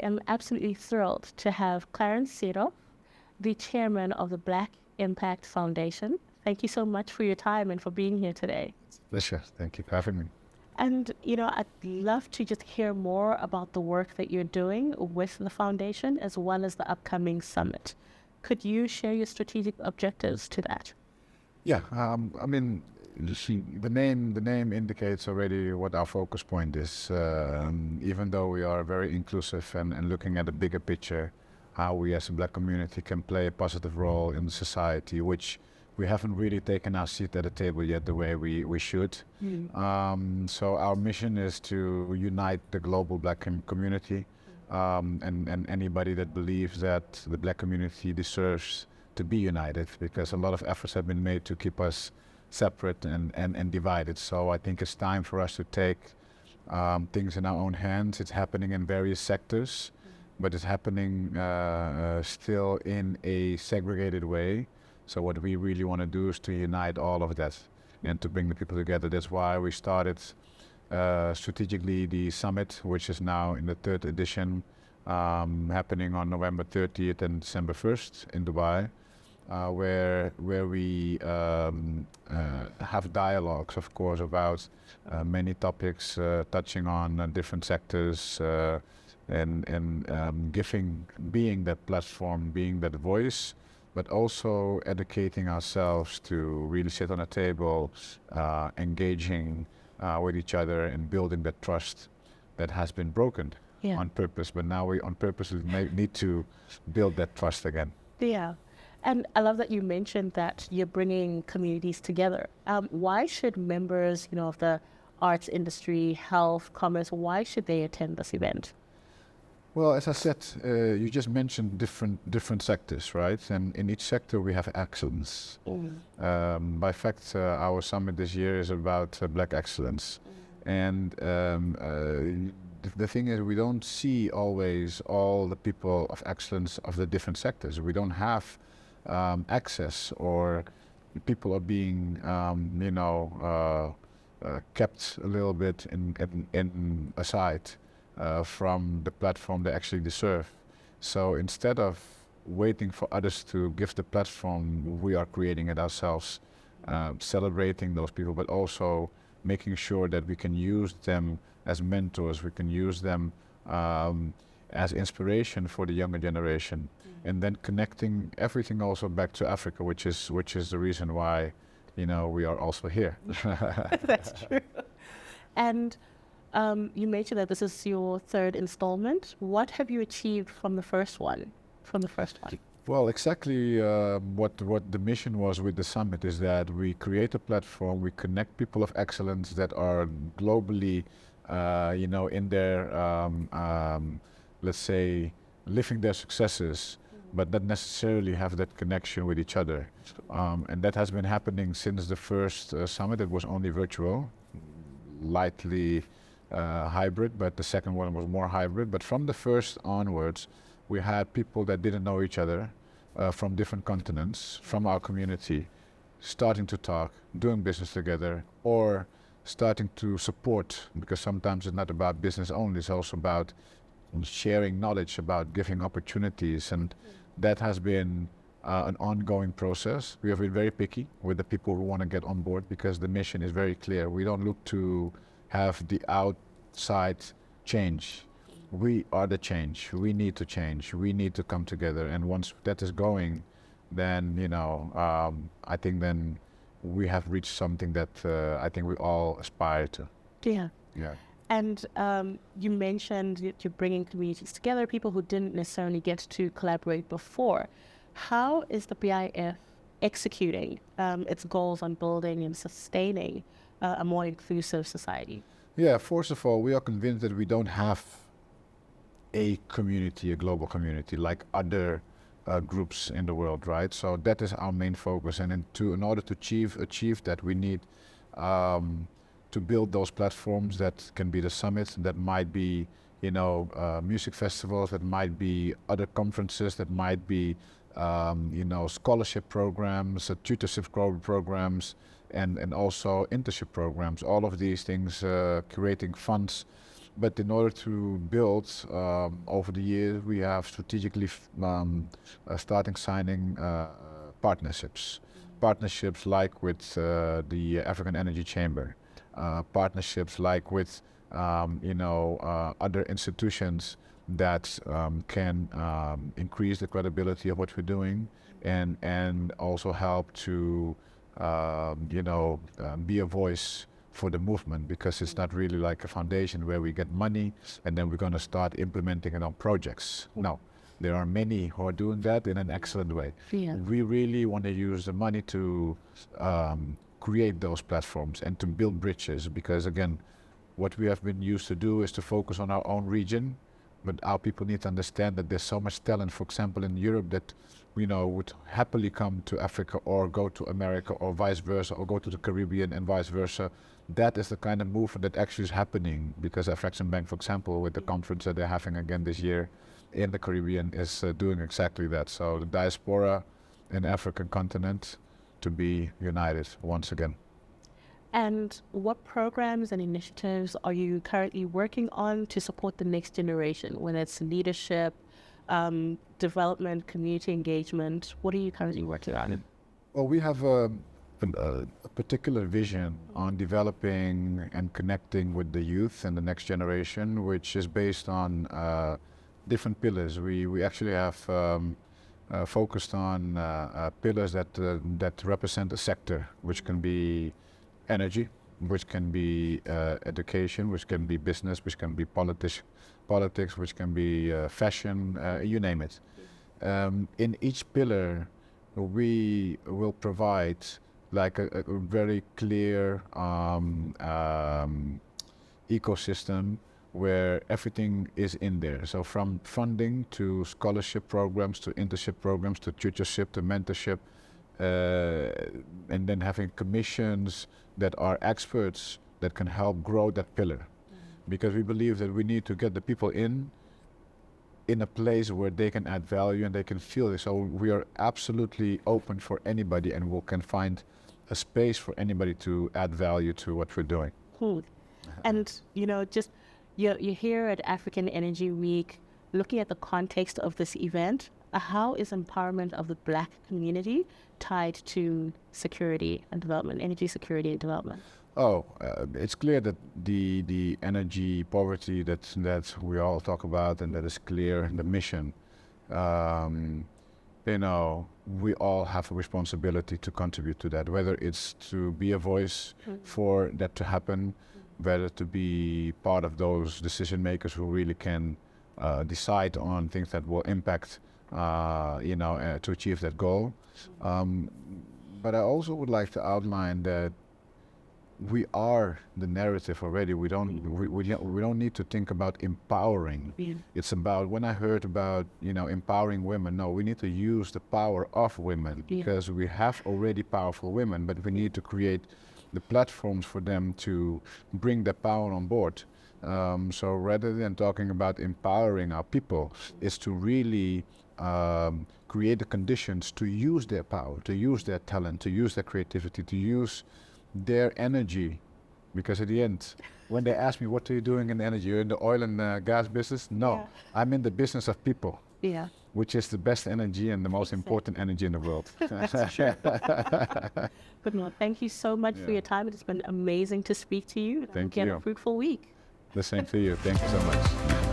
am absolutely thrilled to have Clarence Seedorf, the chairman of the Black Impact Foundation. Thank you so much for your time and for being here today. Pleasure. Thank you for having me. And, I'd love to just hear more about the work that you're doing with the foundation as well as the upcoming summit. Could you share your strategic objectives to that? Yeah, the name indicates already what our focus point is. Even though we are very inclusive and looking at the bigger picture, how we as a Black community can play a positive role in society, which we haven't really taken our seat at the table yet the way we should. So our mission is to unite the global Black community, and anybody that believes that the Black community deserves to be united, because a lot of efforts have been made to keep us separate and divided. So I think it's time for us to take things in our own hands. It's happening in various sectors, but it's happening still in a segregated way. So what we really want to do is to unite all of that and to bring the people together. That's why we started strategically the summit, which is now in the third edition, happening on November 30th and December 1st in Dubai, where we have dialogues, of course, about many topics touching on different sectors, and being that platform, being that voice, but also educating ourselves to really sit on a table, engaging with each other and building that trust that has been broken on purpose. But now we on purpose need to build that trust again. Yeah. And I love that you mentioned that you're bringing communities together. Why should members, of the arts industry, health, commerce, why should they attend this event? Well, as I said, you just mentioned different sectors, right? And in each sector we have excellence. By fact, our summit this year is about Black excellence. And the thing is, we don't see always all the people of excellence of the different sectors. We don't have access, or people are being, kept a little bit in aside. From the platform they actually deserve. So instead of waiting for others to give the platform, we are creating it ourselves, celebrating those people, but also making sure that we can use them as mentors, we can use them as inspiration for the younger generation, and then connecting everything also back to Africa, which is the reason why, we are also here. That's true. And you mentioned that this is your third installment. What have you achieved from the first one? Well, exactly what the mission was with the summit is that we create a platform, we connect people of excellence that are globally, in their, let's say, living their successes, but not necessarily have that connection with each other. And that has been happening since the first summit. It was only virtual, lightly hybrid, but the second one was more hybrid. But from the first onwards, we had people that didn't know each other from different continents, from our community, starting to talk, doing business together, or starting to support, because sometimes it's not about business only, it's also about sharing knowledge, about giving opportunities. And that has been an ongoing process. We have been very picky with the people who want to get on board, because the mission is very clear. We don't look to have the outside change. We are the change. We need to change. We need to come together. And once that is going, then, I think then we have reached something that I think we all aspire to. Yeah. Yeah. And you mentioned that you're bringing communities together, people who didn't necessarily get to collaborate before. How is the BIF executing its goals on building and sustaining a more inclusive society? Yeah, first of all, we are convinced that we don't have a community, a global community, like other groups in the world, right? So that is our main focus. And in order to achieve that, we need to build those platforms that can be the summit, that might be, music festivals, that might be other conferences, that might be, scholarship programs, tutorship programs, and also internship programs. All of these things, creating funds But in order to build over the years, we have strategically starting signing partnerships. Partnerships like with the African Energy Chamber, partnerships like with other institutions that can increase the credibility of what we're doing, and also help to be a voice for the movement, because it's not really like a foundation where we get money and then we're going to start implementing it on projects. No, there are many who are doing that in an excellent way. Yeah. We really want to use the money to create those platforms and to build bridges, because again, what we have been used to do is to focus on our own region, but our people need to understand that there's so much talent, for example, in Europe, that would happily come to Africa or go to America or vice versa, or go to the Caribbean and vice versa. That is the kind of movement that actually is happening, because Affection Bank, for example, with the conference that they're having again this year in the Caribbean, is doing exactly that. So the diaspora and African continent to be united once again. And what programs and initiatives are you currently working on to support the next generation, whether it's leadership, development, community engagement? What are you currently working on? Well, we have a particular vision on developing and connecting with the youth and the next generation, which is based on different pillars. We actually have focused on pillars that represent a sector, which can be energy, which can be education, which can be business, which can be politics, which can be fashion, you name it. In each pillar, we will provide like a very clear ecosystem where everything is in there. So from funding to scholarship programs, to internship programs, to tutorship, to mentorship, and then having commissions that are experts that can help grow that pillar. Because we believe that we need to get the people in a place where they can add value and they can feel it. So we are absolutely open for anybody, and we can find a space for anybody to add value to what we're doing. Cool. And you're here at African Energy Week, looking at the context of this event. How is empowerment of the Black community tied to security and development, energy security and development? It's clear that the energy poverty that we all talk about, and that is clear in the mission. We all have a responsibility to contribute to that, whether it's to be a voice for that to happen, whether to be part of those decision makers who really can decide on things that will impact to achieve that goal. But I also would like to outline that we are the narrative already. We don't need to think about empowering. Yeah. It's about, when I heard about empowering women, no, we need to use the power of women, because we have already powerful women, but we need to create the platforms for them to bring their power on board. So rather than talking about empowering our people, is to really create the conditions to use their power, to use their talent, to use their creativity, to use their energy. Because at the end, when they ask me, what are you doing in energy? You're in the oil and gas business? No, I'm in the business of people. Yeah. Which is the best energy and the most important energy in the world. That's true. Good one. Thank you so much for your time. It's been amazing to speak to you. Thank you. you. Have a fruitful week. The same to you. Thank you so much.